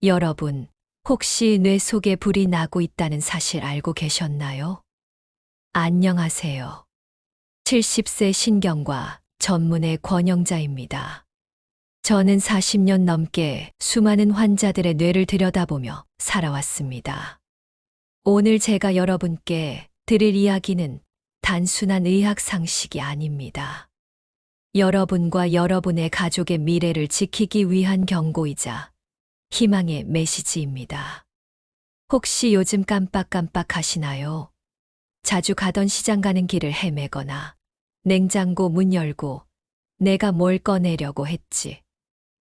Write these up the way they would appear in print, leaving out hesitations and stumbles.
여러분, 혹시 뇌 속에 불이 나고 있다는 사실 알고 계셨나요? 안녕하세요. 70세 신경과 전문의 권영자입니다. 저는 40년 넘게 수많은 환자들의 뇌를 들여다보며 살아왔습니다. 오늘 제가 여러분께 드릴 이야기는 단순한 의학 상식이 아닙니다. 여러분과 여러분의 가족의 미래를 지키기 위한 경고이자 희망의 메시지입니다. 혹시 요즘 깜빡깜빡 하시나요? 자주 가던 시장 가는 길을 헤매거나 냉장고 문 열고 내가 뭘 꺼내려고 했지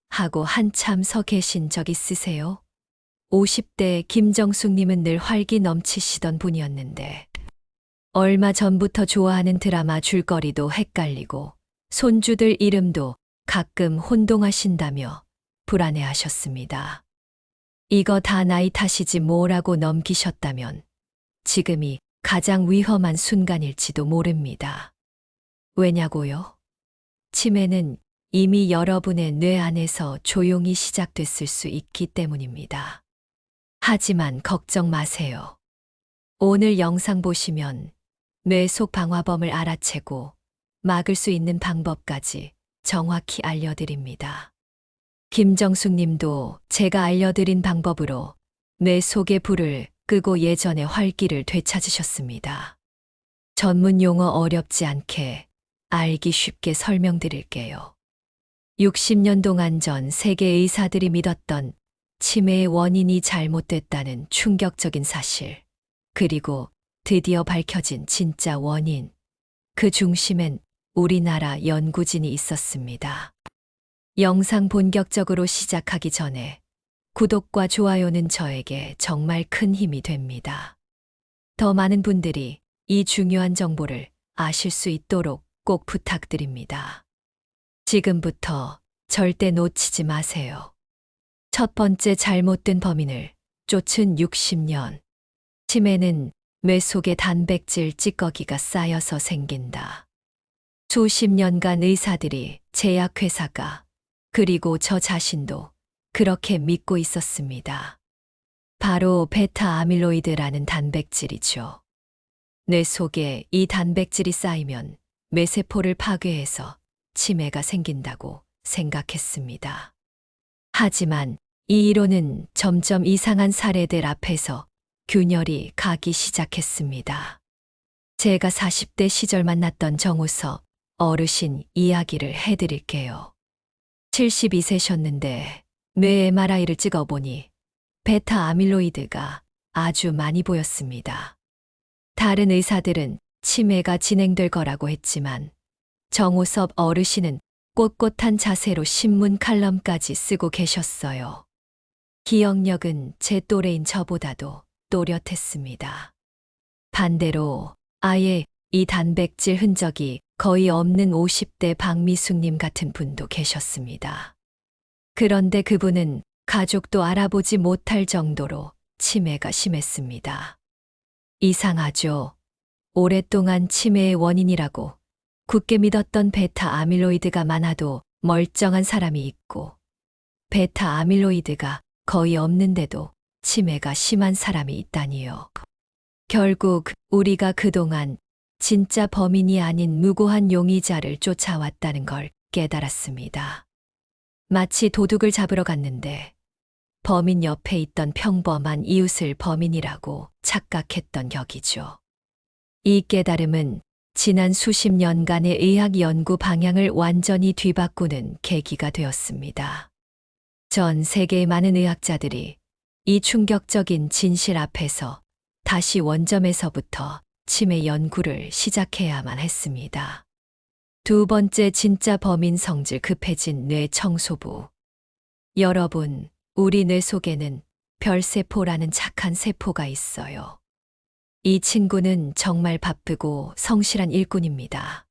하고 한참 서 계신 적 있으세요? 50대 김정숙님은 늘 활기 넘치시던 분이었는데 얼마 전부터 좋아하는 드라마 줄거리도 헷갈리고 손주들 이름도 가끔 혼동하신다며 불안해하셨습니다. 이거 다 나이 탓이지 뭐라고 넘기셨다면 지금이 가장 위험한 순간일지도 모릅니다. 왜냐고요? 치매는 이미 여러분의 뇌 안에서 조용히 시작됐을 수 있기 때문입니다. 하지만 걱정 마세요. 오늘 영상 보시면 뇌 속 방화범을 알아채고 막을 수 있는 방법까지 정확히 알려드립니다. 김정숙 님도 제가 알려드린 방법으로 뇌 속의 불을 끄고 예전의 활기를 되찾으셨습니다. 전문 용어 어렵지 않게 알기 쉽게 설명드릴게요. 60년 동안 전 세계 의사들이 믿었던 치매의 원인이 잘못됐다는 충격적인 사실, 그리고 드디어 밝혀진 진짜 원인, 그 중심엔 우리나라 연구진이 있었습니다. 영상 본격적으로 시작하기 전에 구독과 좋아요는 저에게 정말 큰 힘이 됩니다. 더 많은 분들이 이 중요한 정보를 아실 수 있도록 꼭 부탁드립니다. 지금부터 절대 놓치지 마세요. 첫 번째, 잘못된 범인을 쫓은 60년. 치매는 뇌 속에 단백질 찌꺼기가 쌓여서 생긴다. 수십 년간 의사들이, 제약회사가, 그리고 저 자신도 그렇게 믿고 있었습니다. 바로 베타 아밀로이드라는 단백질이죠. 뇌 속에 이 단백질이 쌓이면 뇌세포를 파괴해서 치매가 생긴다고 생각했습니다. 하지만 이 이론은 점점 이상한 사례들 앞에서 균열이 가기 시작했습니다. 제가 40대 시절 만났던 정우섭 어르신 이야기를 해드릴게요. 72세셨는데 뇌 MRI를 찍어보니 베타 아밀로이드가 아주 많이 보였습니다. 다른 의사들은 치매가 진행될 거라고 했지만 정우섭 어르신은 꼿꼿한 자세로 신문 칼럼까지 쓰고 계셨어요. 기억력은 제 또래인 저보다도 또렷했습니다. 반대로 아예 이 단백질 흔적이 거의 없는 50대 박미숙님 같은 분도 계셨습니다. 그런데 그분은 가족도 알아보지 못할 정도로 치매가 심했습니다. 이상하죠? 오랫동안 치매의 원인이라고 굳게 믿었던 베타 아밀로이드가 많아도 멀쩡한 사람이 있고 베타 아밀로이드가 거의 없는데도 치매가 심한 사람이 있다니요. 결국 우리가 그동안 진짜 범인이 아닌 무고한 용의자를 쫓아왔다는 걸 깨달았습니다. 마치 도둑을 잡으러 갔는데 범인 옆에 있던 평범한 이웃을 범인이라고 착각했던 격이죠. 이 깨달음은 지난 수십 년간의 의학 연구 방향을 완전히 뒤바꾸는 계기가 되었습니다. 전 세계의 많은 의학자들이 이 충격적인 진실 앞에서 다시 원점에서부터 치매 연구를 시작해야만 했습니다. 두 번째, 진짜 범인 성질 급해진 뇌 청소부. 여러분, 우리 뇌 속에는 별세포라는 착한 세포가 있어요. 이 친구는 정말 바쁘고 성실한 일꾼입니다.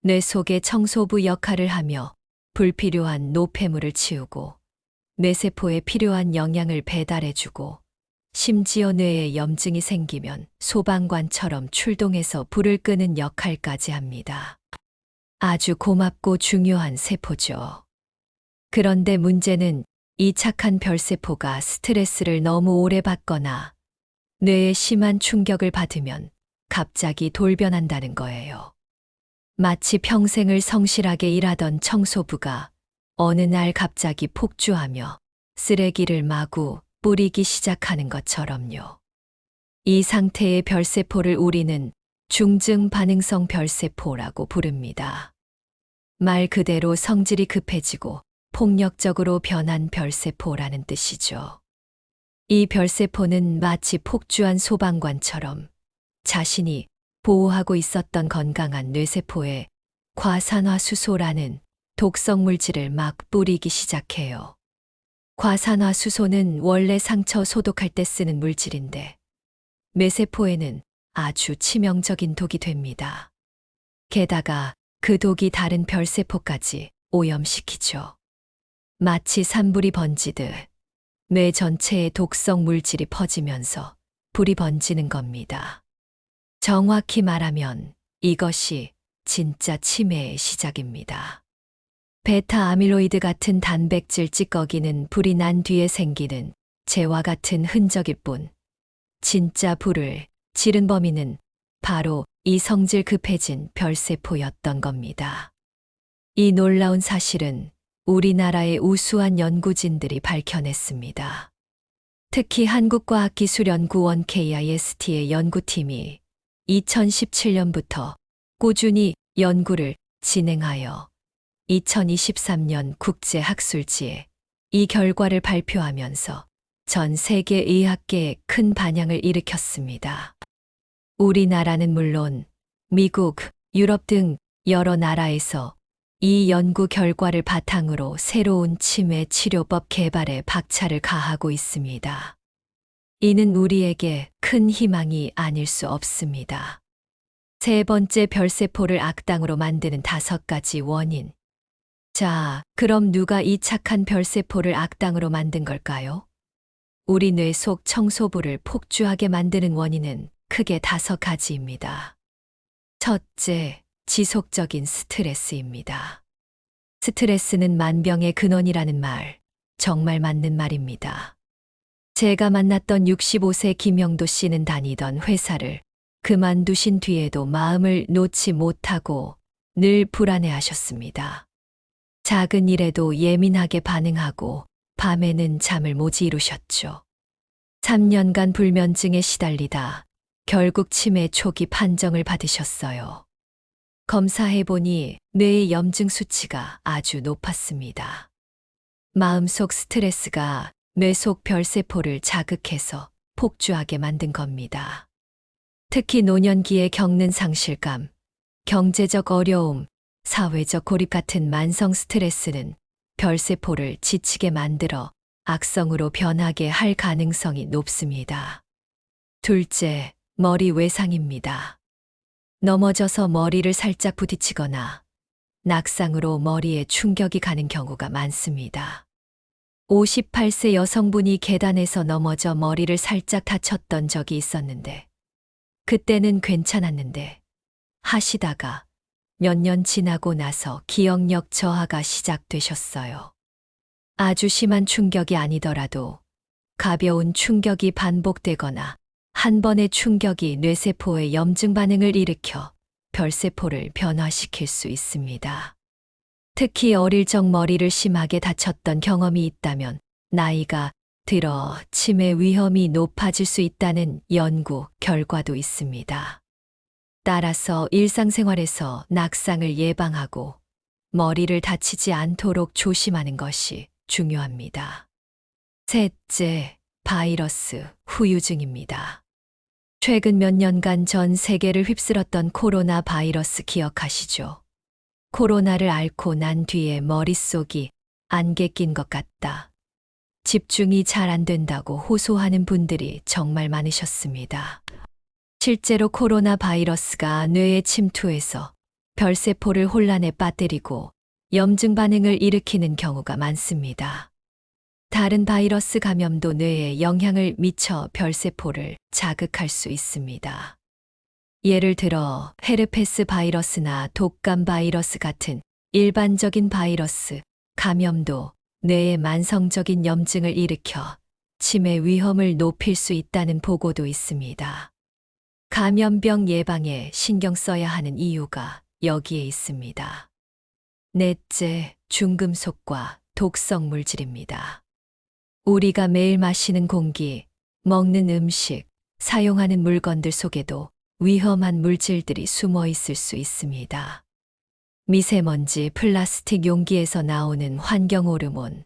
뇌 속의 청소부 역할을 하며 불필요한 노폐물을 치우고 뇌세포에 필요한 영양을 배달해주고 심지어 뇌에 염증이 생기면 소방관처럼 출동해서 불을 끄는 역할까지 합니다. 아주 고맙고 중요한 세포죠. 그런데 문제는 이 착한 별세포가 스트레스를 너무 오래 받거나 뇌에 심한 충격을 받으면 갑자기 돌변한다는 거예요. 마치 평생을 성실하게 일하던 청소부가 어느 날 갑자기 폭주하며 쓰레기를 마구 뿌리기 시작하는 것처럼요. 이 상태의 별세포를 우리는 중증 반응성 별세포라고 부릅니다. 말 그대로 성질이 급해지고 폭력적으로 변한 별세포라는 뜻이죠. 이 별세포는 마치 폭주한 소방관처럼 자신이 보호하고 있었던 건강한 뇌세포에 과산화수소라는 독성 물질을 막 뿌리기 시작해요. 과산화수소는 원래 상처 소독할 때 쓰는 물질인데 뇌세포에는 아주 치명적인 독이 됩니다. 게다가 그 독이 다른 별세포까지 오염시키죠. 마치 산불이 번지듯 뇌 전체에 독성 물질이 퍼지면서 불이 번지는 겁니다. 정확히 말하면 이것이 진짜 치매의 시작입니다. 베타 아밀로이드 같은 단백질 찌꺼기는 불이 난 뒤에 생기는 재와 같은 흔적일 뿐, 진짜 불을 지른 범인은 바로 이 성질 급해진 별세포였던 겁니다. 이 놀라운 사실은 우리나라의 우수한 연구진들이 밝혀냈습니다. 특히 한국과학기술연구원 KIST의 연구팀이 2017년부터 꾸준히 연구를 진행하여 2023년 국제학술지에 이 결과를 발표하면서 전 세계 의학계에 큰 반향을 일으켰습니다. 우리나라는 물론 미국, 유럽 등 여러 나라에서 이 연구 결과를 바탕으로 새로운 치매 치료법 개발에 박차를 가하고 있습니다. 이는 우리에게 큰 희망이 아닐 수 없습니다. 세 번째, 별세포를 악당으로 만드는 5가지 원인. 자, 그럼 누가 이 착한 별세포를 악당으로 만든 걸까요? 우리 뇌 속 청소부를 폭주하게 만드는 원인은 크게 5가지입니다. 첫째, 지속적인 스트레스입니다. 스트레스는 만병의 근원이라는 말, 정말 맞는 말입니다. 제가 만났던 65세 김영도 씨는 다니던 회사를 그만두신 뒤에도 마음을 놓지 못하고 늘 불안해하셨습니다. 작은 일에도 예민하게 반응하고 밤에는 잠을 못 이루셨죠. 3년간 불면증에 시달리다 결국 치매 초기 판정을 받으셨어요. 검사해보니 뇌의 염증 수치가 아주 높았습니다. 마음속 스트레스가 뇌 속 별세포를 자극해서 폭주하게 만든 겁니다. 특히 노년기에 겪는 상실감, 경제적 어려움, 사회적 고립 같은 만성 스트레스는 별세포를 지치게 만들어 악성으로 변하게 할 가능성이 높습니다. 둘째, 머리 외상입니다. 넘어져서 머리를 살짝 부딪히거나 낙상으로 머리에 충격이 가는 경우가 많습니다. 58세 여성분이 계단에서 넘어져 머리를 살짝 다쳤던 적이 있었는데 그때는 괜찮았는데 하시다가 몇 년 지나고 나서 기억력 저하가 시작되셨어요. 아주 심한 충격이 아니더라도 가벼운 충격이 반복되거나 한 번의 충격이 뇌세포의 염증 반응을 일으켜 별세포를 변화시킬 수 있습니다. 특히 어릴 적 머리를 심하게 다쳤던 경험이 있다면 나이가 들어 치매 위험이 높아질 수 있다는 연구 결과도 있습니다. 따라서 일상생활에서 낙상을 예방하고 머리를 다치지 않도록 조심하는 것이 중요합니다. 셋째, 바이러스 후유증입니다. 최근 몇 년간 전 세계를 휩쓸었던 코로나 바이러스 기억하시죠? 코로나를 앓고 난 뒤에 머릿속이 안개 낀 것 같다. 집중이 잘 안 된다고 호소하는 분들이 정말 많으셨습니다. 실제로 코로나 바이러스가 뇌에 침투해서 별세포를 혼란에 빠뜨리고 염증 반응을 일으키는 경우가 많습니다. 다른 바이러스 감염도 뇌에 영향을 미쳐 별세포를 자극할 수 있습니다. 예를 들어 헤르페스 바이러스나 독감 바이러스 같은 일반적인 바이러스 감염도 뇌에 만성적인 염증을 일으켜 치매 위험을 높일 수 있다는 보고도 있습니다. 감염병 예방에 신경 써야 하는 이유가 여기에 있습니다. 넷째, 중금속과 독성 물질입니다. 우리가 매일 마시는 공기, 먹는 음식, 사용하는 물건들 속에도 위험한 물질들이 숨어 있을 수 있습니다. 미세먼지, 플라스틱 용기에서 나오는 환경 호르몬,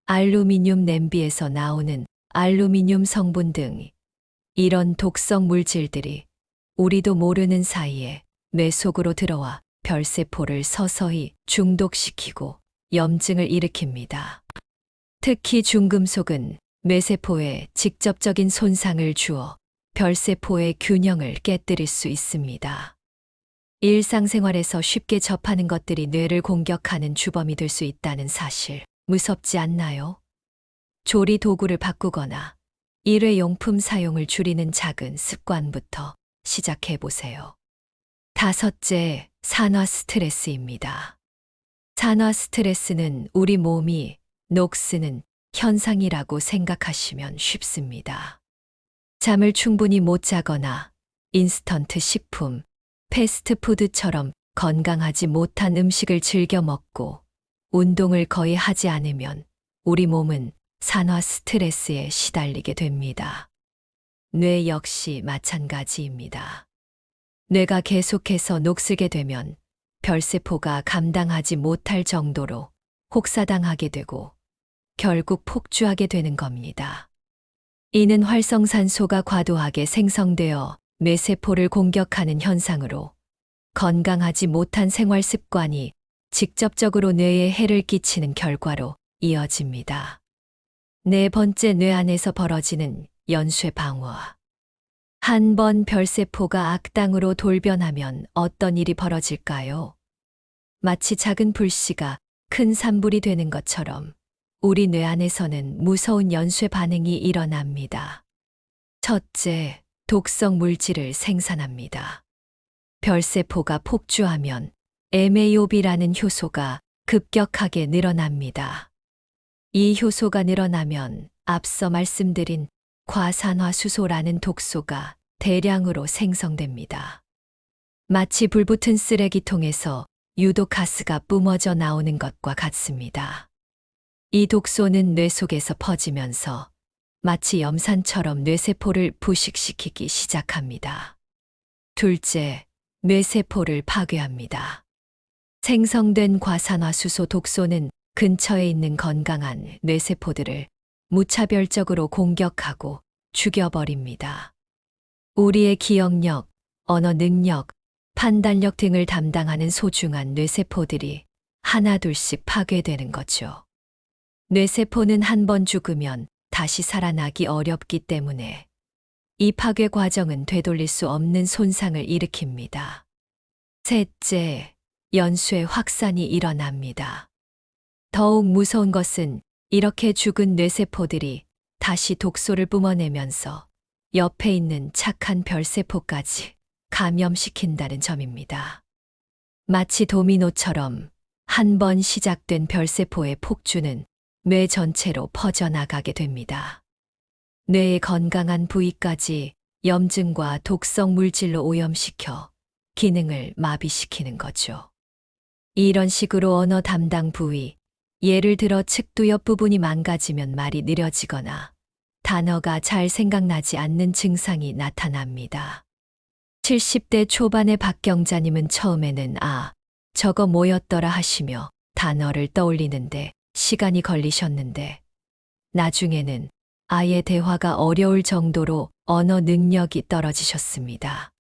알루미늄 냄비에서 나오는 알루미늄 성분 등 이런 독성 물질들이 우리도 모르는 사이에 뇌 속으로 들어와 별세포를 서서히 중독시키고 염증을 일으킵니다. 특히 중금속은 뇌세포에 직접적인 손상을 주어 별세포의 균형을 깨뜨릴 수 있습니다. 일상생활에서 쉽게 접하는 것들이 뇌를 공격하는 주범이 될 수 있다는 사실, 무섭지 않나요? 조리 도구를 바꾸거나 일회용품 사용을 줄이는 작은 습관부터 시작해 보세요. 다섯째, 산화 스트레스입니다. 산화 스트레스는 우리 몸이 녹쓰는 현상이라고 생각하시면 쉽습니다. 잠을 충분히 못 자거나 인스턴트 식품, 패스트푸드처럼 건강하지 못한 음식을 즐겨 먹고 운동을 거의 하지 않으면 우리 몸은 산화 스트레스에 시달리게 됩니다. 뇌 역시 마찬가지입니다. 뇌가 계속해서 녹슬게 되면 별세포가 감당하지 못할 정도로 혹사당하게 되고 결국 폭주하게 되는 겁니다. 이는 활성산소가 과도하게 생성되어 뇌세포를 공격하는 현상으로 건강하지 못한 생활 습관이 직접적으로 뇌에 해를 끼치는 결과로 이어집니다. 네 번째, 뇌 안에서 벌어지는 연쇄 방화. 한 번 별세포가 악당으로 돌변하면 어떤 일이 벌어질까요? 마치 작은 불씨가 큰 산불이 되는 것처럼 우리 뇌 안에서는 무서운 연쇄 반응이 일어납니다. 첫째, 독성 물질을 생산합니다. 별세포가 폭주하면 MAOB라는 효소가 급격하게 늘어납니다. 이 효소가 늘어나면 앞서 말씀드린 과산화수소라는 독소가 대량으로 생성됩니다. 마치 불붙은 쓰레기통에서 유독가스가 뿜어져 나오는 것과 같습니다. 이 독소는 뇌 속에서 퍼지면서 마치 염산처럼 뇌세포를 부식시키기 시작합니다. 둘째, 뇌세포를 파괴합니다. 생성된 과산화수소 독소는 근처에 있는 건강한 뇌세포들을 무차별적으로 공격하고 죽여버립니다. 우리의 기억력, 언어 능력, 판단력 등을 담당하는 소중한 뇌세포들이 하나둘씩 파괴되는 거죠. 뇌세포는 한 번 죽으면 다시 살아나기 어렵기 때문에 이 파괴 과정은 되돌릴 수 없는 손상을 일으킵니다. 셋째, 연쇄 확산이 일어납니다. 더욱 무서운 것은 이렇게 죽은 뇌세포들이 다시 독소를 뿜어내면서 옆에 있는 착한 별세포까지 감염시킨다는 점입니다. 마치 도미노처럼 한 번 시작된 별세포의 폭주는 뇌 전체로 퍼져나가게 됩니다. 뇌의 건강한 부위까지 염증과 독성 물질로 오염시켜 기능을 마비시키는 거죠. 이런 식으로 언어 담당 부위, 예를 들어 측두 옆부분이 망가지면 말이 느려지거나 단어가 잘 생각나지 않는 증상이 나타납니다. 70대 초반의 박경자님은 처음에는 저거 뭐였더라 하시며 단어를 떠올리는데 시간이 걸리셨는데 나중에는 아예 대화가 어려울 정도로 언어 능력이 떨어지셨습니다.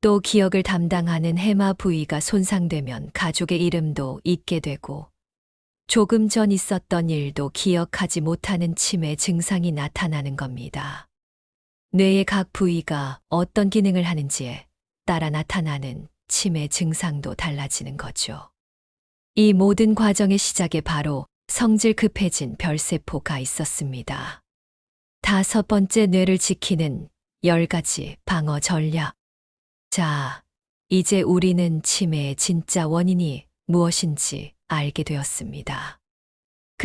또 기억을 담당하는 해마 부위가 손상되면 가족의 이름도 잊게 되고 조금 전 있었던 일도 기억하지 못하는 치매 증상이 나타나는 겁니다. 뇌의 각 부위가 어떤 기능을 하는지에 따라 나타나는 치매 증상도 달라지는 거죠. 이 모든 과정의 시작에 바로 성질 급해진 별세포가 있었습니다. 다섯 번째, 뇌를 지키는 10가지 방어 전략. 자, 이제 우리는 치매의 진짜 원인이 무엇인지 알게 되었습니다.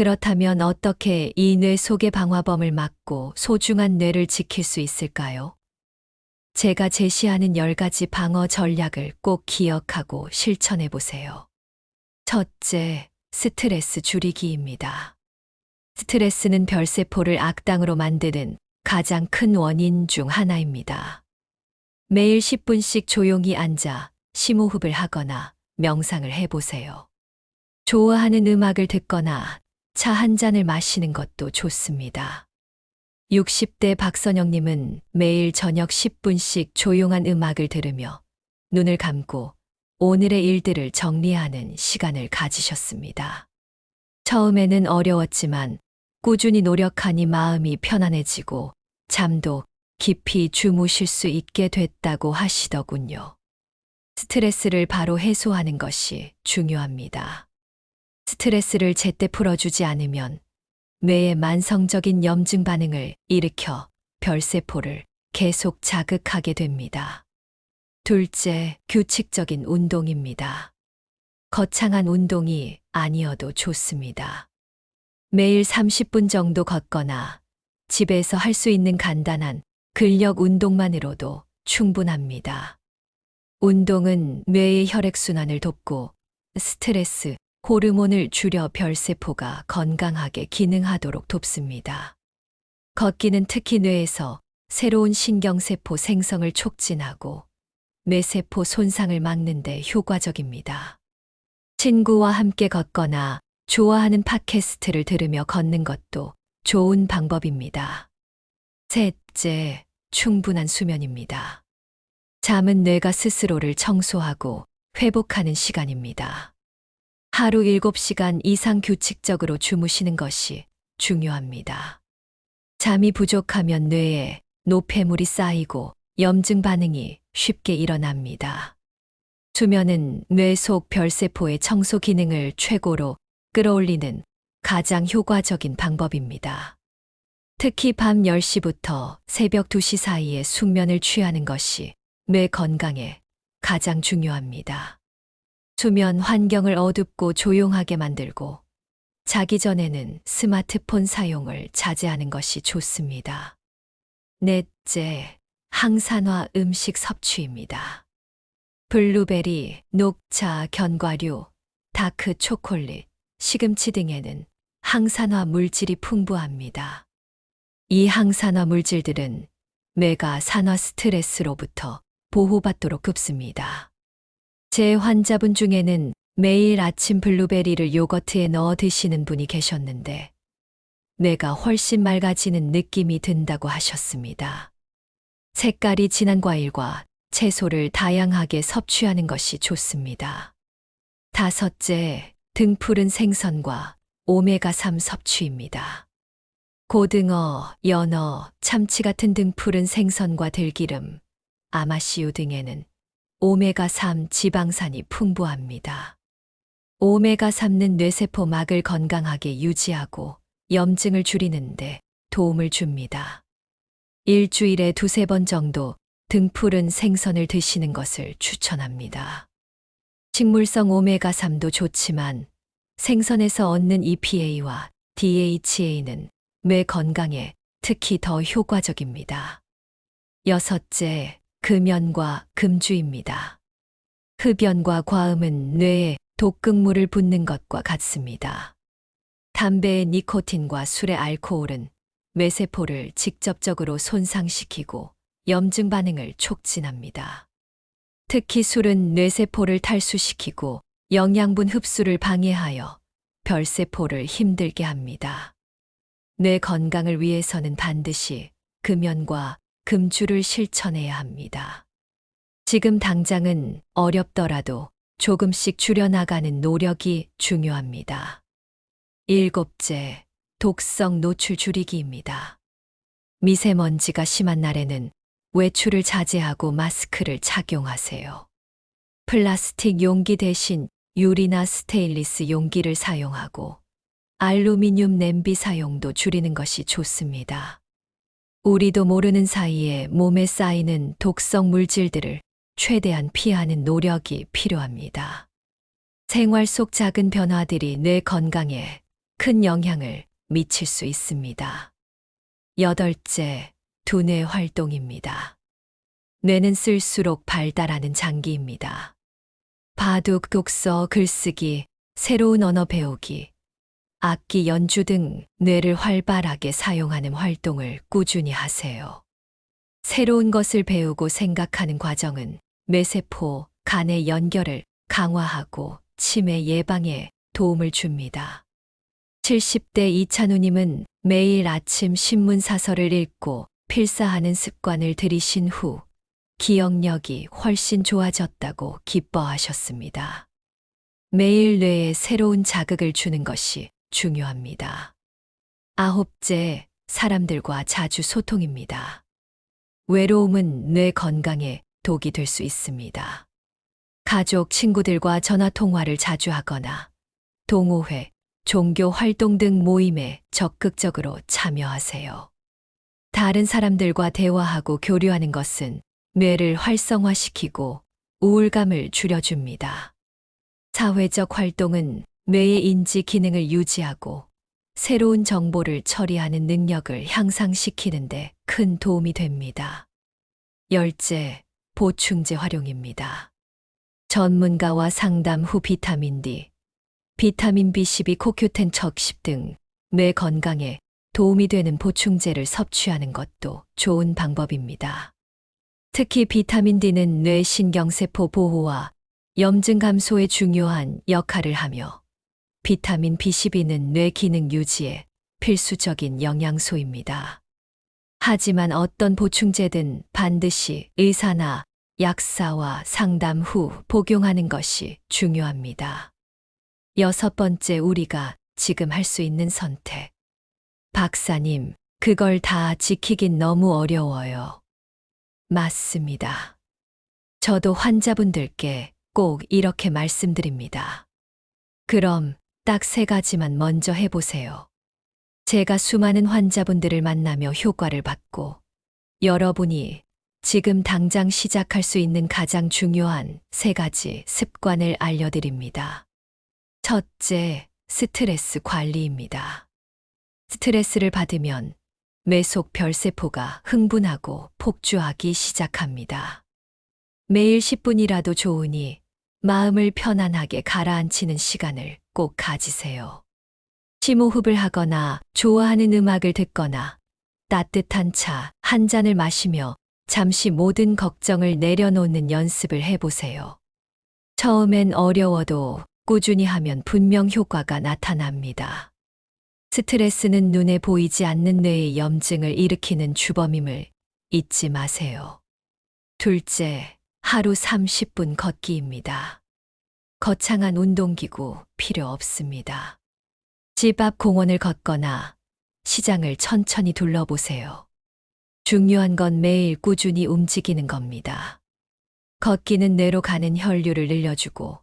그렇다면 어떻게 이 뇌 속의 방화범을 막고 소중한 뇌를 지킬 수 있을까요? 제가 제시하는 10가지 방어 전략을 꼭 기억하고 실천해 보세요. 첫째, 스트레스 줄이기입니다. 스트레스는 별세포를 악당으로 만드는 가장 큰 원인 중 하나입니다. 매일 10분씩 조용히 앉아 심호흡을 하거나 명상을 해보세요. 좋아하는 음악을 듣거나 차 한 잔을 마시는 것도 좋습니다. 60대 박선영님은 매일 저녁 10분씩 조용한 음악을 들으며 눈을 감고 오늘의 일들을 정리하는 시간을 가지셨습니다. 처음에는 어려웠지만 꾸준히 노력하니 마음이 편안해지고 잠도 깊이 주무실 수 있게 됐다고 하시더군요. 스트레스를 바로 해소하는 것이 중요합니다. 스트레스를 제때 풀어주지 않으면 뇌의 만성적인 염증 반응을 일으켜 별세포를 계속 자극하게 됩니다. 둘째, 규칙적인 운동입니다. 거창한 운동이 아니어도 좋습니다. 매일 30분 정도 걷거나 집에서 할 수 있는 간단한 근력 운동만으로도 충분합니다. 운동은 뇌의 혈액순환을 돕고 스트레스, 호르몬을 줄여 별세포가 건강하게 기능하도록 돕습니다. 걷기는 특히 뇌에서 새로운 신경세포 생성을 촉진하고 뇌세포 손상을 막는 데 효과적입니다. 친구와 함께 걷거나 좋아하는 팟캐스트를 들으며 걷는 것도 좋은 방법입니다. 셋째, 충분한 수면입니다. 잠은 뇌가 스스로를 청소하고 회복하는 시간입니다. 하루 7시간 이상 규칙적으로 주무시는 것이 중요합니다. 잠이 부족하면 뇌에 노폐물이 쌓이고 염증 반응이 쉽게 일어납니다. 수면은 뇌 속 별세포의 청소 기능을 최고로 끌어올리는 가장 효과적인 방법입니다. 특히 밤 10시부터 새벽 2시 사이에 숙면을 취하는 것이 뇌 건강에 가장 중요합니다. 수면 환경을 어둡고 조용하게 만들고 자기 전에는 스마트폰 사용을 자제하는 것이 좋습니다. 넷째, 항산화 음식 섭취입니다. 블루베리, 녹차, 견과류, 다크 초콜릿, 시금치 등에는 항산화 물질이 풍부합니다. 이 항산화 물질들은 뇌가 산화 스트레스로부터 보호받도록 돕습니다. 제 환자분 중에는 매일 아침 블루베리를 요거트에 넣어 드시는 분이 계셨는데 뇌가 훨씬 맑아지는 느낌이 든다고 하셨습니다. 색깔이 진한 과일과 채소를 다양하게 섭취하는 것이 좋습니다. 다섯째, 등푸른 생선과 오메가3 섭취입니다. 고등어, 연어, 참치 같은 등푸른 생선과 들기름, 아마씨유 등에는 오메가3 지방산이 풍부합니다. 오메가3는 뇌세포 막을 건강하게 유지하고 염증을 줄이는데 도움을 줍니다. 일주일에 2~3번 정도 등푸른 생선을 드시는 것을 추천합니다. 식물성 오메가3도 좋지만 생선에서 얻는 EPA와 DHA는 뇌 건강에 특히 더 효과적입니다. 여섯째, 금연과 금주입니다. 흡연과 과음은 뇌에 독극물을 붓는 것과 같습니다. 담배의 니코틴과 술의 알코올은 뇌세포를 직접적으로 손상시키고 염증 반응을 촉진합니다. 특히 술은 뇌세포를 탈수시키고 영양분 흡수를 방해하여 별세포를 힘들게 합니다. 뇌 건강을 위해서는 반드시 금연과 금주를 실천해야 합니다. 지금 당장은 어렵더라도 조금씩 줄여나가는 노력이 중요합니다. 일곱째, 독성 노출 줄이기입니다. 미세먼지가 심한 날에는 외출을 자제하고 마스크를 착용하세요. 플라스틱 용기 대신 유리나 스테인리스 용기를 사용하고 알루미늄 냄비 사용도 줄이는 것이 좋습니다. 우리도 모르는 사이에 몸에 쌓이는 독성 물질들을 최대한 피하는 노력이 필요합니다. 생활 속 작은 변화들이 뇌 건강에 큰 영향을 미칠 수 있습니다. 여덟째, 두뇌 활동입니다. 뇌는 쓸수록 발달하는 장기입니다. 바둑, 독서, 글쓰기, 새로운 언어 배우기, 악기 연주 등 뇌를 활발하게 사용하는 활동을 꾸준히 하세요. 새로운 것을 배우고 생각하는 과정은 뇌세포, 간의 연결을 강화하고 치매 예방에 도움을 줍니다. 70대 이찬우님은 매일 아침 신문 사설을 읽고 필사하는 습관을 들이신 후 기억력이 훨씬 좋아졌다고 기뻐하셨습니다. 매일 뇌에 새로운 자극을 주는 것이 중요합니다. 아홉째, 사람들과 자주 소통입니다. 외로움은 뇌 건강에 독이 될 수 있습니다. 가족, 친구들과 전화 통화를 자주 하거나 동호회, 종교 활동 등 모임에 적극적으로 참여하세요. 다른 사람들과 대화하고 교류하는 것은 뇌를 활성화시키고 우울감을 줄여줍니다. 사회적 활동은 뇌의 인지 기능을 유지하고 새로운 정보를 처리하는 능력을 향상시키는 데 큰 도움이 됩니다. 열째, 보충제 활용입니다. 전문가와 상담 후 비타민 D, 비타민 B12, 코큐텐, 척십 등 뇌 건강에 도움이 되는 보충제를 섭취하는 것도 좋은 방법입니다. 특히 비타민 D는 뇌 신경세포 보호와 염증 감소에 중요한 역할을 하며 비타민 B12는 뇌 기능 유지에 필수적인 영양소입니다. 하지만 어떤 보충제든 반드시 의사나 약사와 상담 후 복용하는 것이 중요합니다. 여섯 번째, 우리가 지금 할 수 있는 선택. 박사님, 그걸 다 지키긴 너무 어려워요. 맞습니다. 저도 환자분들께 꼭 이렇게 말씀드립니다. 그럼 딱 3가지만 먼저 해보세요. 제가 수많은 환자분들을 만나며 효과를 받고 여러분이 지금 당장 시작할 수 있는 가장 중요한 3가지 습관을 알려드립니다. 첫째, 스트레스 관리입니다. 스트레스를 받으면 뇌 속 별세포가 흥분하고 폭주하기 시작합니다. 매일 10분이라도 좋으니 마음을 편안하게 가라앉히는 시간을 꼭 가지세요. 심호흡을 하거나 좋아하는 음악을 듣거나 따뜻한 차 한 잔을 마시며 잠시 모든 걱정을 내려놓는 연습을 해보세요. 처음엔 어려워도 꾸준히 하면 분명 효과가 나타납니다. 스트레스는 눈에 보이지 않는 뇌의 염증을 일으키는 주범임을 잊지 마세요. 둘째, 하루 30분 걷기입니다. 거창한 운동기구 필요 없습니다. 집 앞 공원을 걷거나 시장을 천천히 둘러보세요. 중요한 건 매일 꾸준히 움직이는 겁니다. 걷기는 뇌로 가는 혈류를 늘려주고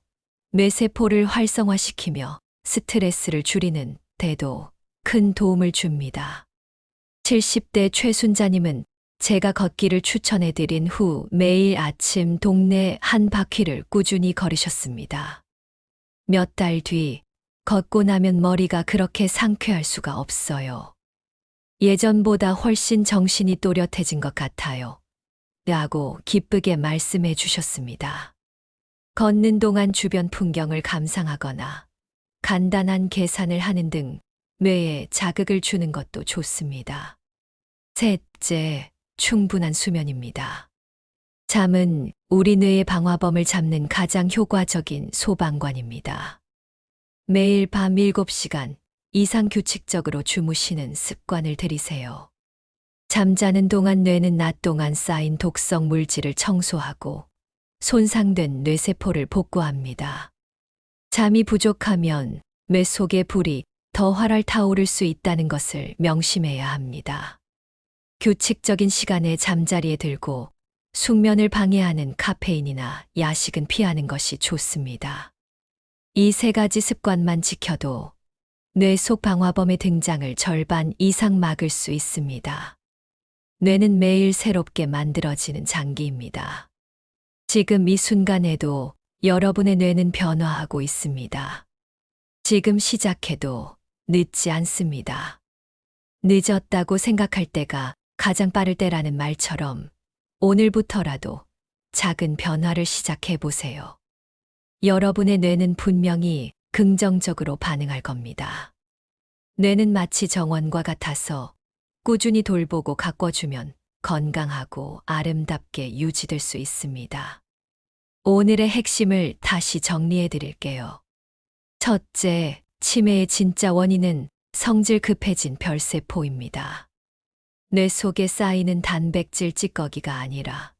뇌세포를 활성화시키며 스트레스를 줄이는 데도 큰 도움을 줍니다. 70대 최순자님은 제가 걷기를 추천해드린 후 매일 아침 동네 한 바퀴를 꾸준히 걸으셨습니다. 몇 달 뒤 걷고 나면 머리가 그렇게 상쾌할 수가 없어요. 예전보다 훨씬 정신이 또렷해진 것 같아요. 라고 기쁘게 말씀해 주셨습니다. 걷는 동안 주변 풍경을 감상하거나 간단한 계산을 하는 등 뇌에 자극을 주는 것도 좋습니다. 셋째, 충분한 수면입니다. 잠은 우리 뇌의 방화범을 잡는 가장 효과적인 소방관입니다. 매일 밤 7시간 이상 규칙적으로 주무시는 습관을 들이세요. 잠자는 동안 뇌는 낮 동안 쌓인 독성 물질을 청소하고 손상된 뇌세포를 복구합니다. 잠이 부족하면 뇌 속의 불이 더 활활 타오를 수 있다는 것을 명심해야 합니다. 규칙적인 시간에 잠자리에 들고 숙면을 방해하는 카페인이나 야식은 피하는 것이 좋습니다. 이 3가지 습관만 지켜도 뇌 속 방화범의 등장을 절반 이상 막을 수 있습니다. 뇌는 매일 새롭게 만들어지는 장기입니다. 지금 이 순간에도 여러분의 뇌는 변화하고 있습니다. 지금 시작해도 늦지 않습니다. 늦었다고 생각할 때가 가장 빠를 때라는 말처럼 오늘부터라도 작은 변화를 시작해 보세요. 여러분의 뇌는 분명히 긍정적으로 반응할 겁니다. 뇌는 마치 정원과 같아서 꾸준히 돌보고 가꿔주면 건강하고 아름답게 유지될 수 있습니다. 오늘의 핵심을 다시 정리해 드릴게요. 첫째, 치매의 진짜 원인은 성질 급해진 별세포입니다. 뇌 속에 쌓이는 단백질 찌꺼기가 아니라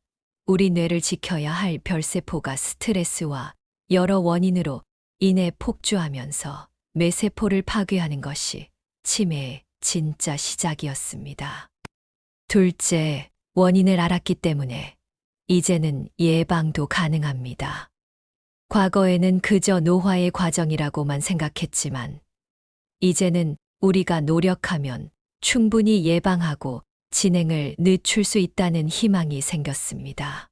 우리 뇌를 지켜야 할 별세포가 스트레스와 여러 원인으로 인해 폭주하면서 뇌세포를 파괴하는 것이 치매의 진짜 시작이었습니다. 둘째, 원인을 알았기 때문에 이제는 예방도 가능합니다. 과거에는 그저 노화의 과정이라고만 생각했지만 이제는 우리가 노력하면 충분히 예방하고 진행을 늦출 수 있다는 희망이 생겼습니다.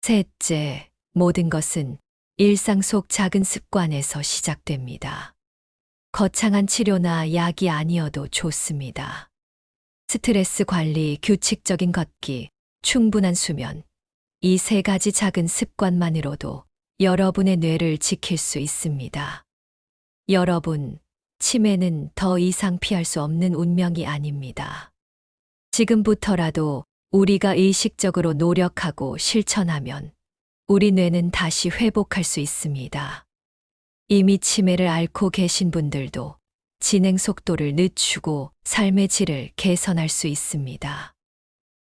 셋째, 모든 것은 일상 속 작은 습관에서 시작됩니다. 거창한 치료나 약이 아니어도 좋습니다. 스트레스 관리, 규칙적인 걷기, 충분한 수면, 이 세 가지 작은 습관만으로도 여러분의 뇌를 지킬 수 있습니다. 여러분, 치매는 더 이상 피할 수 없는 운명이 아닙니다. 지금부터라도 우리가 의식적으로 노력하고 실천하면 우리 뇌는 다시 회복할 수 있습니다. 이미 치매를 앓고 계신 분들도 진행 속도를 늦추고 삶의 질을 개선할 수 있습니다.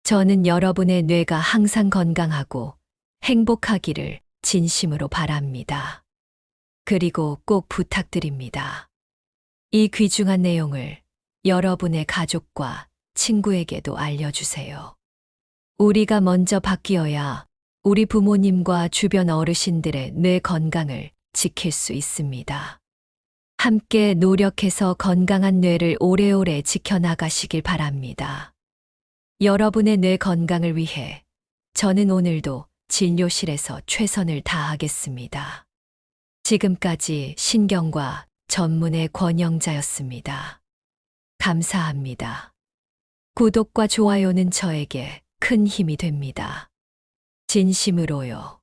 저는 여러분의 뇌가 항상 건강하고 행복하기를 진심으로 바랍니다. 그리고 꼭 부탁드립니다. 이 귀중한 내용을 여러분의 가족과 친구에게도 알려주세요. 우리가 먼저 바뀌어야 우리 부모님과 주변 어르신들의 뇌 건강을 지킬 수 있습니다. 함께 노력해서 건강한 뇌를 오래오래 지켜나가시길 바랍니다. 여러분의 뇌 건강을 위해 저는 오늘도 진료실에서 최선을 다하겠습니다. 지금까지 신경과 전문의 권영자였습니다. 감사합니다. 구독과 좋아요는 저에게 큰 힘이 됩니다. 진심으로요.